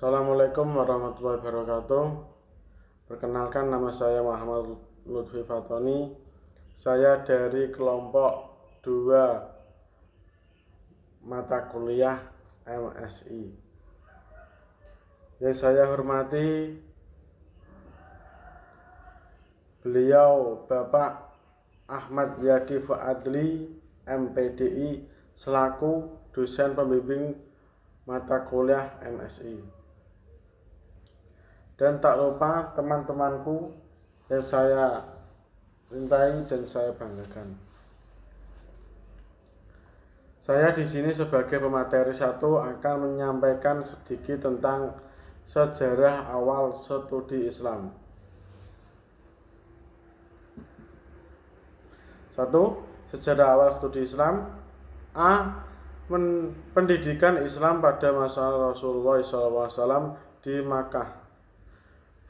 Assalamualaikum warahmatullahi wabarakatuh. Perkenalkan, nama saya Muhammad Lutfi Fatoni. Saya dari kelompok 2 mata kuliah MSI. Yang saya hormati beliau Bapak Ahmad Yaki Fuadli, MPDI, selaku dosen pembimbing mata kuliah MSI. Dan tak lupa teman-temanku yang saya cintai dan saya banggakan. Saya di sini sebagai pemateri 1 akan menyampaikan sedikit tentang sejarah awal studi Islam. 1. Sejarah awal studi Islam. A. Pendidikan Islam pada masa Rasulullah SAW di Makkah.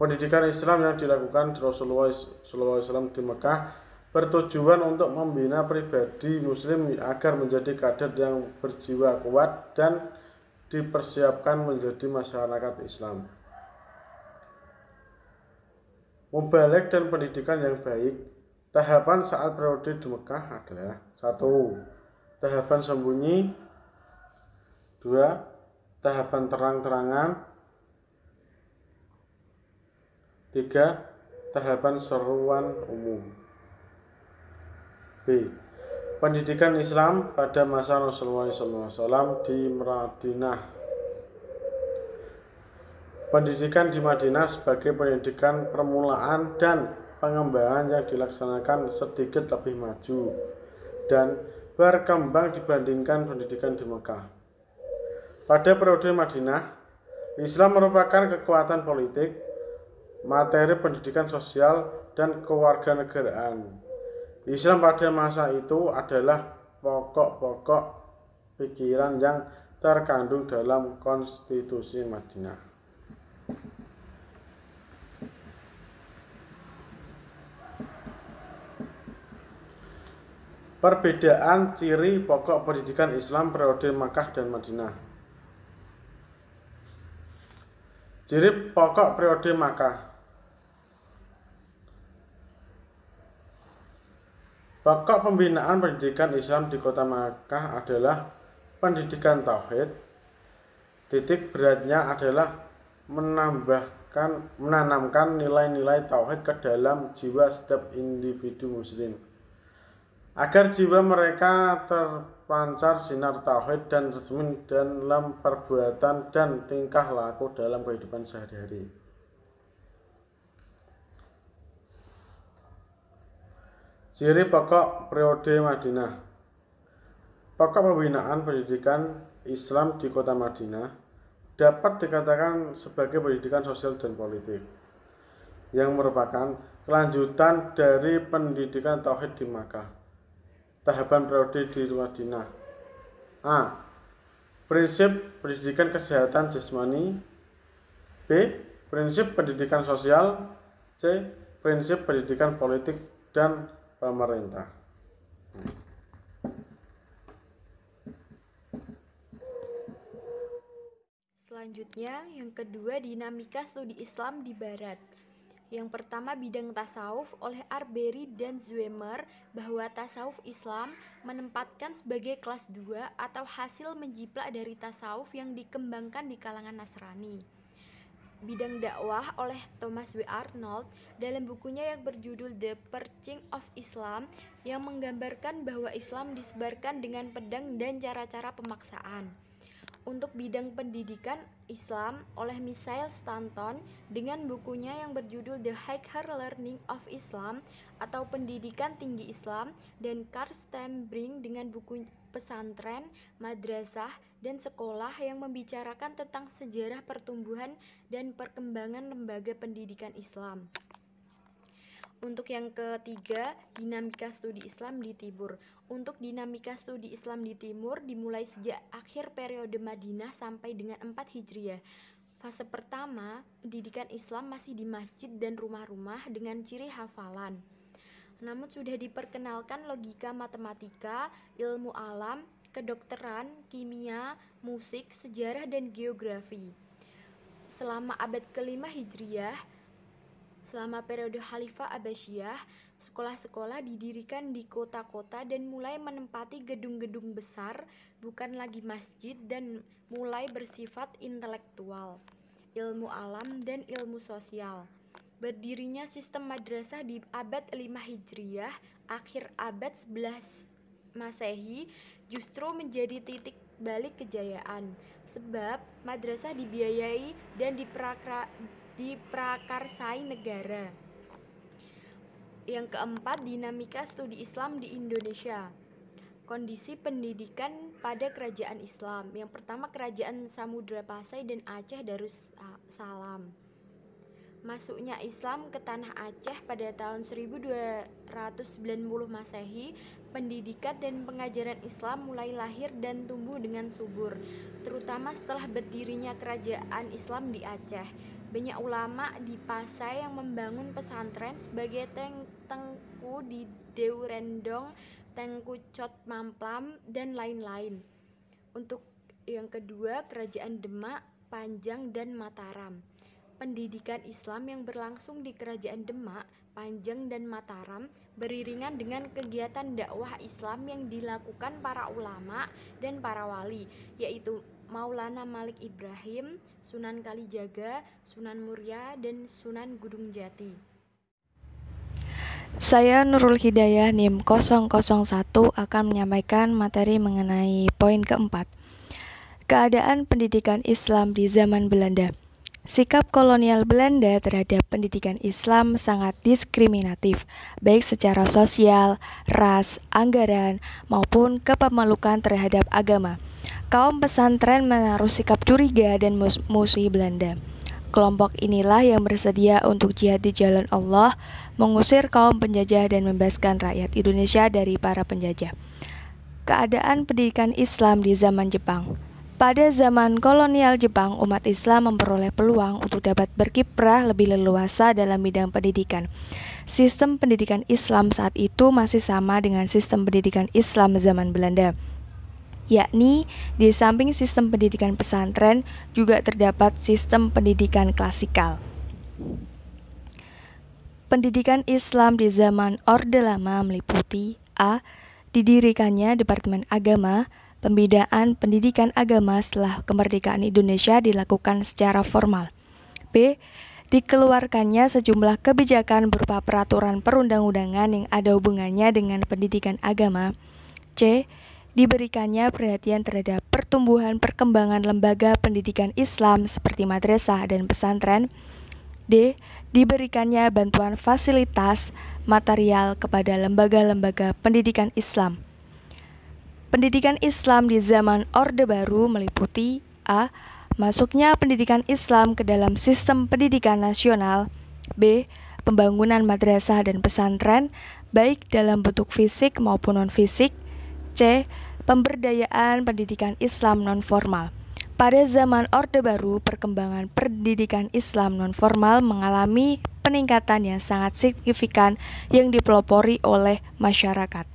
Pendidikan Islam yang dilakukan Rasulullah SAW di Mekah bertujuan untuk membina pribadi muslim agar menjadi kader yang berjiwa kuat dan dipersiapkan menjadi masyarakat Islam. Mubalik dan pendidikan yang baik. Tahapan saat periode di Mekah adalah 1. Tahapan sembunyi. 2. Tahapan terang-terangan. 3. Tahapan seruan umum. B. Pendidikan Islam pada masa Rasulullah SAW di Madinah. Pendidikan di Madinah sebagai pendidikan permulaan dan pengembangan yang dilaksanakan sedikit lebih maju dan berkembang dibandingkan pendidikan di Mekah. Pada periode Madinah, Islam merupakan kekuatan politik, materi pendidikan sosial, dan kewarganegaraan. Islam pada masa itu adalah pokok-pokok pikiran yang terkandung dalam konstitusi Madinah. Perbedaan ciri pokok pendidikan Islam periode Makkah dan Madinah. Ciri pokok periode Makkah. Pokok pembinaan pendidikan Islam di kota Makkah adalah pendidikan tauhid. Titik beratnya adalah menanamkan nilai-nilai tauhid ke dalam jiwa setiap individu muslim, agar jiwa mereka terpancar sinar tauhid dan resmi dalam perbuatan dan tingkah laku dalam kehidupan sehari-hari. Ciri pokok periode Madinah. Pokok pembinaan pendidikan Islam di kota Madinah dapat dikatakan sebagai pendidikan sosial dan politik yang merupakan kelanjutan dari pendidikan tauhid di Makkah. Tahapan periode di Madinah. A. Prinsip pendidikan kesehatan jasmani. B. Prinsip pendidikan sosial. C. Prinsip pendidikan politik dan pemerintah. Selanjutnya, yang kedua, dinamika studi Islam di Barat. Yang pertama, bidang tasawuf oleh Arbery dan Zwemer, bahwa tasawuf Islam menempatkan sebagai kelas 2 atau hasil menjiplak dari tasawuf yang dikembangkan di kalangan Nasrani. Bidang dakwah oleh Thomas W. Arnold dalam bukunya yang berjudul The Preaching of Islam, yang menggambarkan bahwa Islam disebarkan dengan pedang dan cara-cara pemaksaan. Untuk bidang pendidikan Islam oleh Michael Stanton dengan bukunya yang berjudul The Higher Learning of Islam atau Pendidikan Tinggi Islam, dan Carl Stambring dengan buku Pesantren, Madrasah, dan Sekolah yang membicarakan tentang sejarah pertumbuhan dan perkembangan lembaga pendidikan Islam. Untuk yang ketiga, dinamika studi Islam di Timur. Untuk dinamika studi Islam di Timur dimulai sejak akhir periode Madinah sampai dengan 4 Hijriah. Fase pertama, pendidikan Islam masih di masjid dan rumah-rumah dengan ciri hafalan. Namun sudah diperkenalkan logika matematika, ilmu alam, kedokteran, kimia, musik, sejarah, dan geografi. Selama abad ke-5 Hijriah, selama periode Khalifah Abbasiyah, sekolah-sekolah didirikan di kota-kota dan mulai menempati gedung-gedung besar, bukan lagi masjid, dan mulai bersifat intelektual, ilmu alam, dan ilmu sosial. Berdirinya sistem madrasah di abad 5 Hijriah, akhir abad 11 Masehi, justru menjadi titik balik kejayaan, sebab madrasah dibiayai dan diprakarsai negara. Yang keempat, dinamika studi Islam di Indonesia. Kondisi pendidikan pada kerajaan Islam. Yang pertama, Kerajaan Samudra Pasai dan Aceh Darussalam. Masuknya Islam ke tanah Aceh pada tahun 1290 Masehi, pendidikan dan pengajaran Islam mulai lahir dan tumbuh dengan subur, terutama setelah berdirinya kerajaan Islam di Aceh. Banyak ulama di Pasai yang membangun pesantren sebagai Tengku di Deurenddong, Tengku Cot Mamplam, dan lain-lain. Untuk yang kedua, Kerajaan Demak, Panjang, dan Mataram. Pendidikan Islam yang berlangsung di Kerajaan Demak, Panjang, dan Mataram beriringan dengan kegiatan dakwah Islam yang dilakukan para ulama dan para wali, yaitu Maulana Malik Ibrahim, Sunan Kalijaga, Sunan Muria, dan Sunan Gunung Jati. Saya Nurul Hidayah NIM 001 akan menyampaikan materi mengenai poin keempat. Keadaan pendidikan Islam di zaman Belanda. Sikap kolonial Belanda terhadap pendidikan Islam sangat diskriminatif, baik secara sosial, ras, anggaran, maupun kepemalukan terhadap agama. Kaum pesantren menaruh sikap curiga dan musuhi Belanda. Kelompok inilah yang bersedia untuk jihad di jalan Allah, mengusir kaum penjajah dan membebaskan rakyat Indonesia dari para penjajah. Keadaan pendidikan Islam di zaman Jepang. Pada zaman kolonial Jepang, umat Islam memperoleh peluang untuk dapat berkiprah lebih leluasa dalam bidang pendidikan. Sistem pendidikan Islam saat itu masih sama dengan sistem pendidikan Islam zaman Belanda, yakni di samping sistem pendidikan pesantren juga terdapat sistem pendidikan klasikal. Pendidikan Islam di zaman Orde Lama meliputi A. Didirikannya Departemen Agama. Pembinaan pendidikan agama setelah kemerdekaan Indonesia dilakukan secara formal. B. Dikeluarkannya sejumlah kebijakan berupa peraturan perundang-undangan yang ada hubungannya dengan pendidikan agama. C. Diberikannya perhatian terhadap pertumbuhan perkembangan lembaga pendidikan Islam seperti madrasah dan pesantren. D. Diberikannya bantuan fasilitas material kepada lembaga-lembaga pendidikan Islam. Pendidikan Islam di zaman Orde Baru meliputi A. Masuknya pendidikan Islam ke dalam sistem pendidikan nasional. B. Pembangunan madrasah dan pesantren, baik dalam bentuk fisik maupun non-fisik. C. Pemberdayaan pendidikan Islam non-formal. Pada zaman Orde Baru, perkembangan pendidikan Islam non-formal mengalami peningkatan yang sangat signifikan yang dipelopori oleh masyarakat.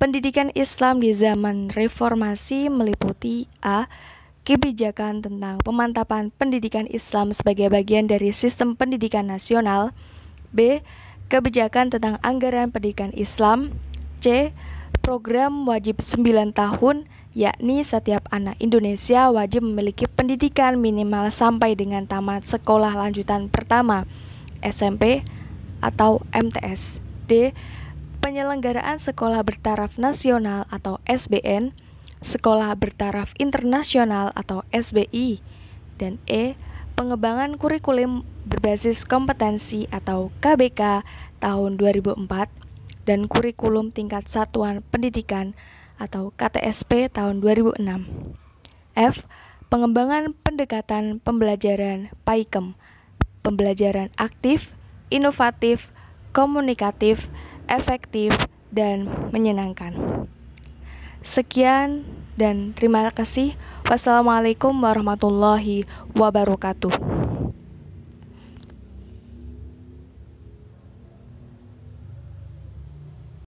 Pendidikan Islam di zaman reformasi meliputi A. Kebijakan tentang pemantapan pendidikan Islam sebagai bagian dari sistem pendidikan nasional. B. Kebijakan tentang anggaran pendidikan Islam. C. Program wajib 9 tahun, yakni setiap anak Indonesia wajib memiliki pendidikan minimal sampai dengan tamat sekolah lanjutan pertama, SMP atau MTS. D. Penyelenggaraan sekolah bertaraf nasional atau SBN, sekolah bertaraf internasional atau SBI, dan E. Pengembangan kurikulum berbasis kompetensi atau KBK tahun 2004 dan kurikulum tingkat satuan pendidikan atau KTSP tahun 2006. F. Pengembangan pendekatan pembelajaran PAIKEM, pembelajaran aktif, inovatif, komunikatif, efektif, dan menyenangkan. Sekian dan terima kasih. Wassalamualaikum warahmatullahi wabarakatuh.